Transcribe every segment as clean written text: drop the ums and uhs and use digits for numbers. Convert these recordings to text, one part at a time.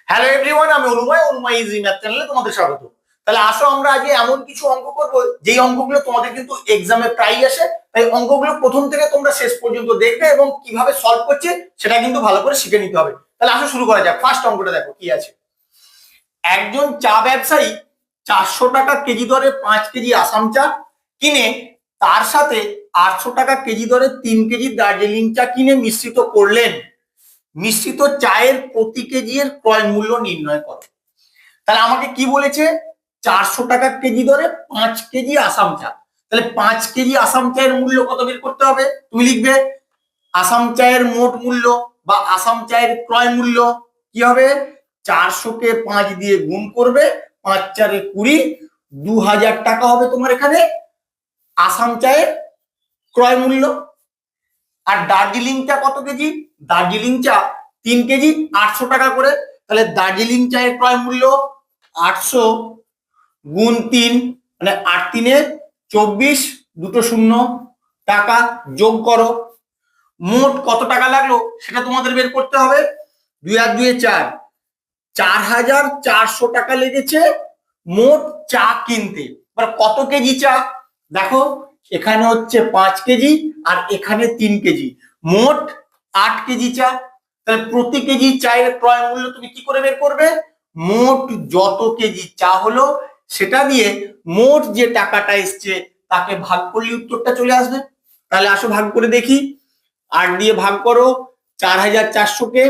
Hello everyone, আমি অনুময় easy math চ্যানেলে তোমাদের স্বাগত। তাহলে আসো আমরা আজকে এমন কিছু অঙ্ক করব যেই অঙ্কগুলো তোমাদের কিন্তু এক্সামে প্রায়ই আসে। তাই অঙ্কগুলো প্রথম থেকে তোমরা শেষ পর্যন্ত দেখবে এবং কিভাবে সলভ করছে সেটা কিন্তু ভালো করে শিখে নিতে হবে। তাহলে আসো শুরু করা যাক। ফার্স্ট অঙ্কটা দেখো কি আছে। একজন চা ব্যবসায়ী 400 টাকা কেজি দরে 5 কেজি আসাম চা কিনে তার সাথে 800 টাকা কেজি দরে 3 কেজি দার্জিলিং চা কিনে মিশ্রিত করলেন। মিশ্রিত চায়ের প্রতি কেজি এর ক্রয় মূল্য নির্ণয় করো। তাহলে আমাকে কি বলেছে? 400 টাকা কেজি দরে 5 কেজি আসাম চা। তাহলে 5 কেজি আসাম চায়ের মূল্য কত বের করতে হবে? তুমি লিখবে আসাম চায়ের মোট মূল্য বা আসাম চায়ের ক্রয় মূল্য কি হবে? 400-কে 5 দিয়ে গুণ করবে, 5×4=20, 2000 টাকা হবে তোমার এখানে আসাম চায়ের ক্রয় মূল্য। আর দার্জিলিং চা কত কেজি? দার্জিলিং চা 3 কেজি, 800 টাকা করে। তাহলে দার্জিলিং চায়ের ক্রয় মূল্য 800 গুণ 3, মানে 8×3=24, দুটো শূন্য, টাকা যোগ করো। মোট কত টাকা লাগলো সেটা তোমাদের বের করতে হবে। 2 আর 2 4, 4400 টাকা লেগেছে মোট চা কিনতে। এবার কত কেজি চা দেখো, এখানে হচ্ছে 5 কেজি আর এখানে 3 কেজি, মোট 8 কেজি চা। তাহলে প্রতি কেজি চায়ের ক্রয় মূল্য তুমি কি করে বের করবে? মোট যত কেজি চা হলো সেটা দিয়ে মোট যে টাকাটা এসছে তাকে ভাগ করলে উত্তরটা চলে আসবে। তাহলে আসো ভাগ করে দেখি। 8 দিয়ে ভাগ করো 4400-কে,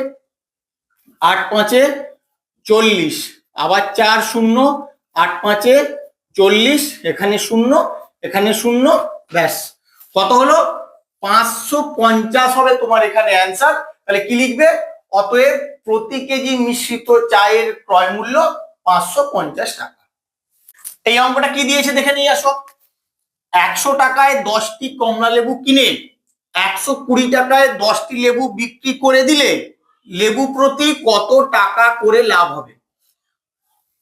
8×5=40, আবার 4 শূন্য, 8×5=40, এখানে শূন্য এখানে শূন্য, ব্যাস কত হলো? 550 হবে তোমার এখানে অ্যান্সার। তাহলে কি লিখবে? অতএব প্রতি কেজি মিশ্রিত চায়ের ক্রয় মূল্য 550 টাকা। এই অঙ্কটা কি দিয়েছে দেখে নিয়ে আসো। 100 টাকায় 10টি কমলা লেবু কিনে 120 টাকায় 10টি লেবু বিক্রি করে দিলে লেবু প্রতি কত টাকা করে লাভ হবে?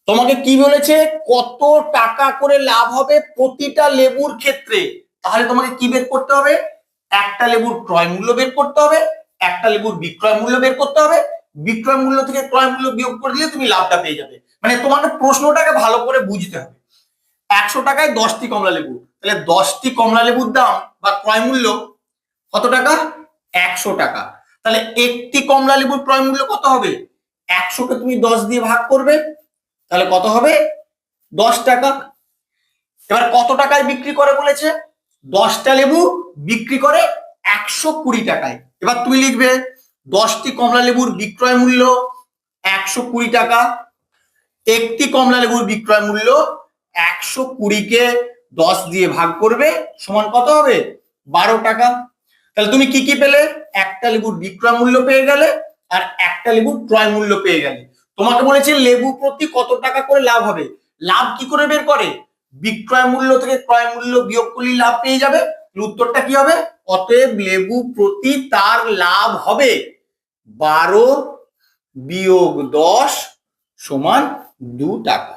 তোমাকে কি বলেছে? কত টাকা করে লাভ হবে প্রতিটা লেবুর ক্ষেত্রে। তাহলে তোমাকে কি বের করতে হবে? একটা লেবুর ক্রয় মূল্য বের করতে হবে, একটা লেবুর বিক্রয় মূল্য বের করতে হবে। বিক্রয় মূল্য থেকে ক্রয় মূল্য বিয়োগ করে দিলে তুমি লাভটা পেয়ে যাবে। মানে তোমাকে প্রশ্নটাকে ভালো করে বুঝতে হবে। 100 টাকায় 10টি কমলা লেবু, তাহলে 10টি কমলা লেবুর দাম বা ক্রয় মূল্য কত টাকা? 100 টাকা। তাহলে একটি কমলা লেবুর ক্রয় মূল্য কত হবে? 100-কে তুমি 10 দিয়ে ভাগ করবে, তাহলে কত হবে? 10 টাকা। এবার কত টাকায় বিক্রি করে বলেছে? 10টা লেবু বিক্রি করে 120 টাকায়। এবার তুমি লিখবে 10টি কমলা লেবুর বিক্রয় মূল্য 120 টাকা, একটি কমলা লেবুর বিক্রয় মূল্য 120-কে 10 দিয়ে ভাগ করবে, সমান কত হবে? 12 টাকা। তাহলে তুমি কি কি পেলে? একটা লেবুর বিক্রয় মূল্য পেয়ে গেলে আর একটা লেবুর ক্রয় মূল্য পেয়ে গেলে। তোমাকে বলেছে লেবু প্রতি কত টাকা করে লাভ হবে। লাভ কি করে বের করে? বিক্রয় মূল্য থেকে ক্রয় মূল্য বিয়োগ করলে লাভ পেয়ে যাবে। উত্তরটা কি হবে? অতএব লেবু প্রতি তার লাভ হবে 12 বিয়োগ 10 সমান 2 টাকা।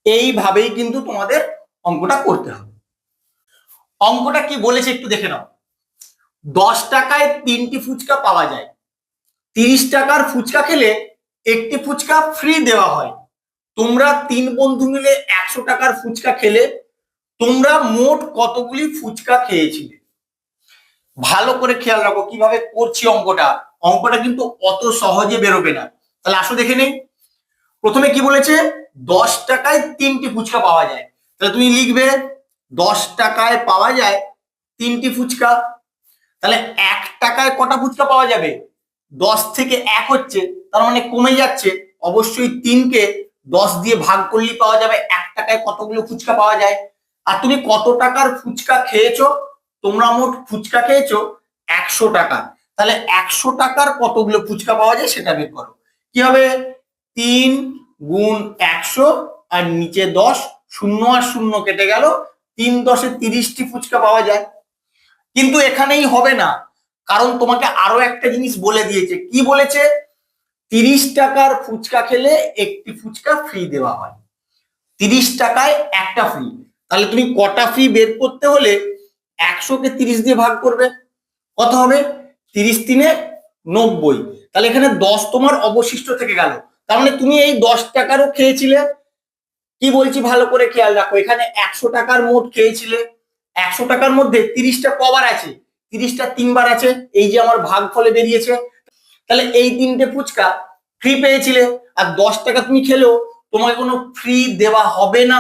এইভাবেই কিন্তু তোমাদের অঙ্কটা করতে হবে। অঙ্কটা কি বলেছে একটু দেখে নাও। 10 টাকায় 3টি ফুচকা পাওয়া যায়। 30 টাকার ফুচকা খেলে একটি ফুচকা ফ্রি দেওয়া হয়। তোমরা 3 বন্ধু মিলে 100 টাকার ফুচকা খেলে তোমরা মোট কতগুলি ফুচকা খেয়েছিলে? ভালো করে খেয়াল রাখো কিভাবে করছি অঙ্কটা। অঙ্কটা কিন্তু অত সহজে বেরোবে না। তাহলে আসো দেখে নেই। প্রথমে কি বলেছে? 10 টাকায় 3টি ফুচকা পাওয়া যায়। তাহলে তুমি লিখবে 10 টাকায় পাওয়া যায় 3টি ফুচকা। তাহলে 1 টাকায় কটা ফুচকা পাওয়া যাবে? 10 থেকে 1 হচ্ছে, তার মানে কমে যাচ্ছে। অবশ্যই 3-কে 10 দিয়ে ভাগ করলেই পাওয়া যাবে 1 টাকায় কতগুলো ফুচকা পাওয়া যায়। আর তুমি কত টাকার ফুচকা খেয়েছো? তোমরা মোট ফুচকা খেয়েছো 100 টাকা। তাহলে 100 টাকার কতগুলো ফুচকা পাওয়া যায় সেটা বের করো। কি হবে? 3 গুণ 100 আর নিচে 10, শূন্য আর শূন্য কেটে গেল, 3×10 = 30টি ফুচকা পাওয়া যায়। কিন্তু এখানেই হবে না, কারণ তোমাকে আরো একটা জিনিস বলে দিয়েছে। কি বলেছে? 30 টাকার ফুচকা খেলে একটি ফুচকা ফ্রি দেওয়া হয়। 30 টাকায় একটা ফ্রি। তাহলে তুমি কটা ফ্রি বের করতে হলে 100-কে 30 দিয়ে ভাগ করবে, কত হবে? 30×3=90। তাহলে এখানে 10 তোমার অবশিষ্ট থেকে গেল। তার মানে তুমি এই 10 টাকারও খেয়েছিলে। কি বলছি ভালো করে খেয়াল রাখো, এখানে 100 টাকার মোট খেয়েছিলে। 100 টাকার মধ্যে 30টা কবার আছে? 30টা 3বার আছে, এই যে আমার ভাগফলে বেরিয়েছে। তাহলে এই 3টে ফুচকা ফ্রি পেয়েছিলে, আর 10 টাকা তুমি খেলেও তোমাকে কোনো ফ্রি দেওয়া হবে না।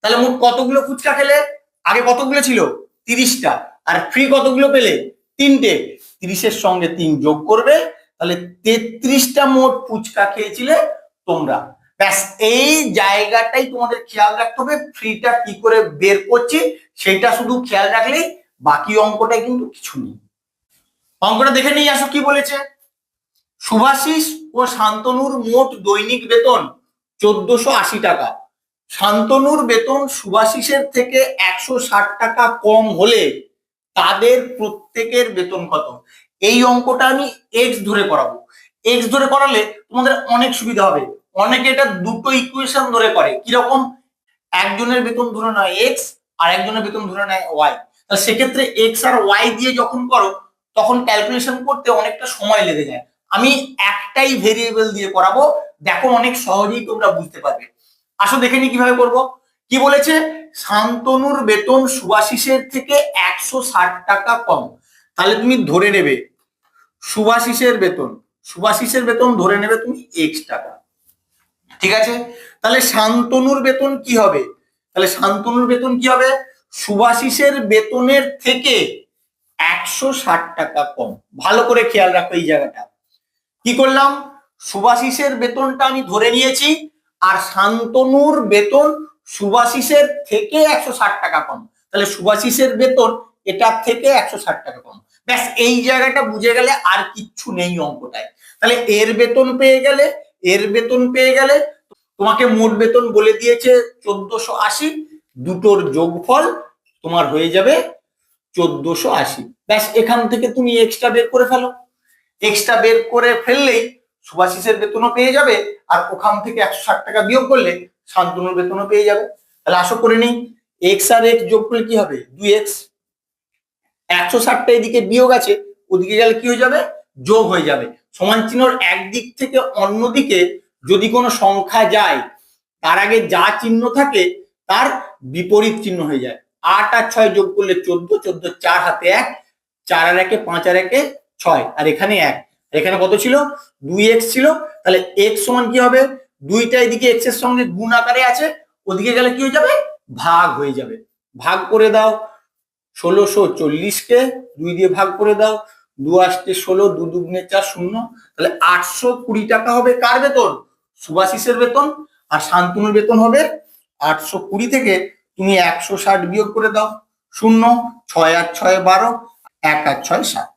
তাহলে মোট কতগুলো ফুচকা খেলে? আগে কতগুলো ছিল? 30টা। আর ফ্রি কতগুলো পেলে? 3টে। 30-এর সঙ্গে 3 যোগ করবে, তাহলে 33টা মোট ফুচকা খেয়েছিলে তোমরা। ব্যাস, এই জায়গাটাই তোমাদের খেয়াল রাখতে হবে। ফ্রিটা কি করে বের করছি সেটা শুধু খেয়াল রাখলেই, বাকি অঙ্কটাই কিন্তু কিছু নেই। অঙ্কটা দেখে নিয়ে আসো কি বলেছে। শুভাশিস ও শান্তনুর মোট দৈনিক বেতন 1480 টাকা। শান্তনুর বেতন শুভাশিসের থেকে 160 টাকা কম হলে তাদের প্রত্যেকের বেতন কত? এই অঙ্কটা আমি এক্স ধরে করাবো। এক্স ধরে করালে তোমাদের অনেক সুবিধা হবে। অনেকে এটা দুটো ইকুয়েশন ধরে করে। কিরকম? একজনের বেতন ধরে নেয় এক্স, আর একজনের বেতন ধরে নেয় ওয়াই। তাহলে সেক্ষেত্রে এক্স আর ওয়াই দিয়ে যখন করো তখন ক্যালকুলেশন করতে অনেকটা সময় লেগে যায়। আমি একটাই ভেরিয়েবল দিয়ে করাবো, দেখো অনেক সহজেই তোমরা বুঝতে পারবে। আসো দেখে নি কিভাবে করবো। কি বলেছে? শান্তনুর বেতন শুভাশিসের থেকে 160 টাকা কম। তাহলে তুমি ধরে নেবে শুভাশিসের বেতন ধরে নেবে তুমি এক্স টাকা। ঠিক আছে, তাহলে শান্তনুর বেতন কি হবে? শুভাশিসের বেতনের থেকে 160 টাকা কম। ভালো করে খেয়াল রাখো এই জায়গাটা। কি করলাম? শুভাশিসের বেতনটা আমি ধরে নিয়েছি, আর শান্তনুর বেতন শুভাশিসের থেকে 160 টাকা কম। তাহলে শুভাশিসের বেতন এটার থেকে 160 টাকা কম। ব্যাস, এই জায়গাটা বুঝে গেলে আর কিচ্ছু নেই অঙ্কটায়। তাহলে এর বেতন পেয়ে গেলে তোমাকে মোট বেতন বলে দিয়েছে 1480, দুটোর যোগফল তোমার হয়ে যাবে 1480। ব্যাস, এখান থেকে তুমি এক্সট্রা বের করে ফেলো। এক্সট্রা বের করে ফেললেই শুভাশিসের বেতনও পেয়ে যাবে, আর ওখান থেকে 160 টাকা বিয়োগ করলে শান্তনুর বেতনও পেয়ে যাবে। তাহলে আশা করে নেই এক্স আর এক্স যোগ করলে কি হবে? 2x। 160টা এদিকে বিয়োগ আছে, ওদিকে গেলে কি হয়ে যাবে? যোগ হয়ে যাবে। সমান চিহ্নর একদিক থেকে অন্য দিকে যদি কোনো সংখ্যা যায়, তার আগে যা চিহ্ন থাকে তার বিপরীত চিহ্ন হয়ে যায়। 8 আর 6 যোগ করলে 14, 14 4 হাতে 1, 4 আর 1 5 আর 1 6, আর এখানে 1। এখানে কত ছিল? 2x ছিল। তাহলে x সমান কি হবে? 2টা এদিকে x এর সঙ্গে গুণ আকারে আছে, ওদিকে গেলে কি হয়ে যাবে? ভাগ হয়ে যাবে। ভাগ করে দাও। 1640 কে 2 দিয়ে ভাগ করে দাও। 2 আসতে 16, 2 দুগুণে 4, 0। তাহলে 820 টাকা হবে কার বেতন? শুভাশিসের বেতন। আর শান্তনুর বেতন হবে 820 থেকে তুমি 160 বিয়োগ করে দাও। 0, 6 আর 6 12, 1 আর 6 7।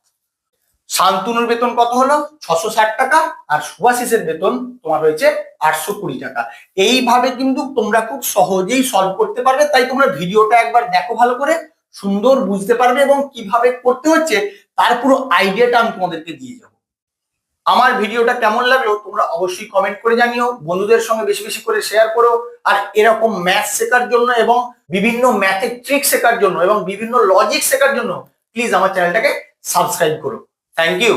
শান্তনুর বেতন কত হলো? 660 টাকা, আর শুভাশিসের বেতন তোমার হয়েছে 820 টাকা। এইভাবে কিন্তু তোমরা খুব সহজেই সলভ করতে পারবে। তাই তোমরা ভিডিওটা একবার দেখো ভালো করে, সুন্দর বুঝতে পারবে, এবং কিভাবে করতে হচ্ছে তার পুরো আইডিয়াটা আমি তোমাদেরকে দিয়ে যাবো। আমার ভিডিওটা কেমন লাগলো তোমরা অবশ্যই কমেন্ট করে জানিও। বন্ধুদের সঙ্গে বেশি বেশি করে শেয়ার করো। আর এরকম ম্যাথ শেখার জন্য এবং বিভিন্ন ম্যাথের ট্রিক শেখার জন্য এবং বিভিন্ন লজিক শেখার জন্য প্লিজ আমার চ্যানেলটাকে সাবস্ক্রাইব করো। Thank you.